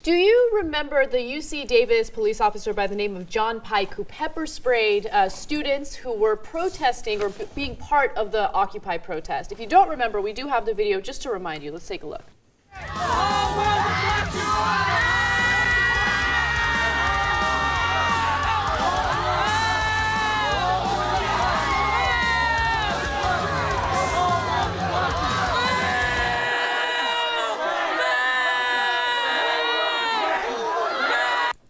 Do you remember the UC Davis police officer by the name of John Pike who pepper sprayed students who were protesting or being part of the Occupy protest? If you don't remember, we do have the video just to remind you. Let's take a look.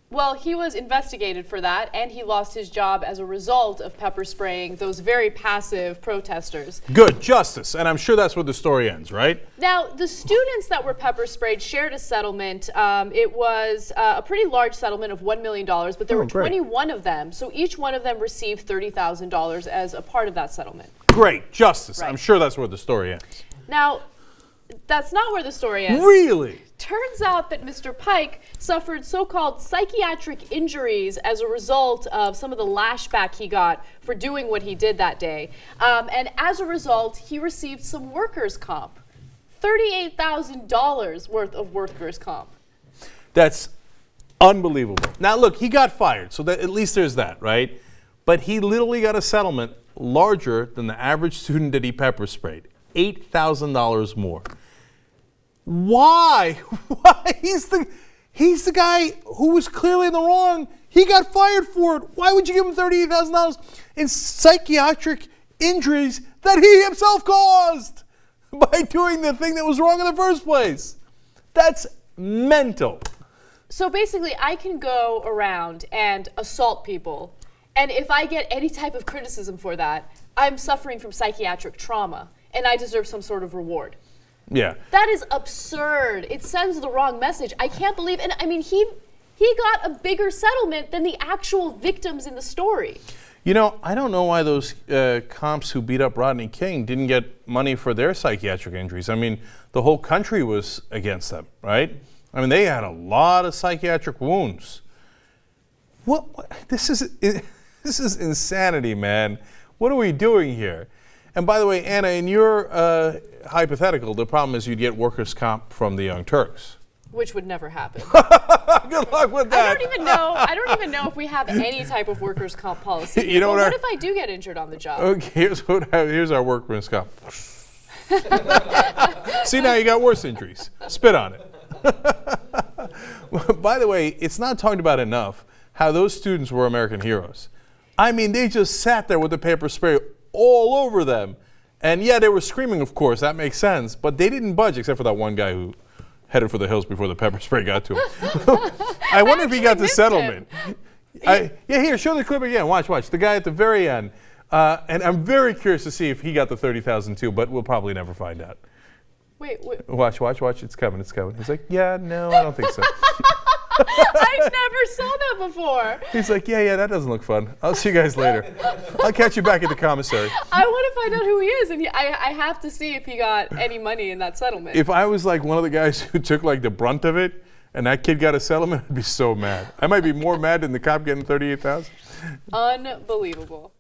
Well, he was investigated for that, and he lost his job as a result of pepper spraying those very passive protesters. Good, justice, and I'm sure that's where the story ends, right? Now, the students that were pepper sprayed shared a settlement. It was a pretty large settlement of $1 million, but there were 21 of them, so each one of them received $30,000 as a part of that settlement. Great, justice. Right. I'm sure that's where the story ends. Now, that's not where the story ends. Really? Turns out that Mr. Pike suffered so-called psychiatric injuries as a result of some of the lashback he got for doing what he did that day. And as a result, he received some workers' comp. $38,000 worth of workers' comp. That's unbelievable. Now, look, he got fired, so that, at least there's that, right? But he literally got a settlement larger than the average student that he pepper sprayed. $8,000 more. Why? Why? He's the guy who was clearly in the wrong. He got fired for it. Why would you give him $38,000 in psychiatric injuries that he himself caused by doing the thing that was wrong in the first place? That's mental. So basically, I can go around and assault people, and if I get any type of criticism for that, I'm suffering from psychiatric trauma, and I deserve some sort of reward. Yeah. That is absurd. It sends the wrong message. I can't believe, and I mean, he got a bigger settlement than the actual victims in the story. You know, I don't know why those cops who beat up Rodney King didn't get money for their psychiatric injuries. I mean, the whole country was against them, right? I mean, they had a lot of psychiatric wounds. What this is insanity, man. What are we doing here? And by the way, Anna, in your hypothetical, the problem is you'd get workers' comp from the Young Turks. Which would never happen. Good luck with that. I don't even know if we have any type of workers' comp policy. You know what if I do get injured on the job? Okay, here's our workers' comp. See, now you got worse injuries. Spit on it. By the way, it's not talked about enough how those students were American heroes. I mean, they just sat there with the paper spray all over them. And yeah, they were screaming, of course, that makes sense, but they didn't budge except for that one guy who headed for the hills before the pepper spray got to him. I wonder if he got the settlement. Yeah, here, show the clip again. Watch. The guy at the very end. And I'm very curious to see if he got the $30,000 too, but we'll probably never find out. Wait. Watch. It's coming. He's like, yeah, no, I don't think so. I never saw that before. He's like, yeah, that doesn't look fun. I'll see you guys later. I'll catch you back at the commissary. I want to find out who he is, and I have to see if he got any money in that settlement. If I was like one of the guys who took like the brunt of it, and that kid got a settlement, I'd be so mad. I might be more mad than the cop getting $38,000. Unbelievable.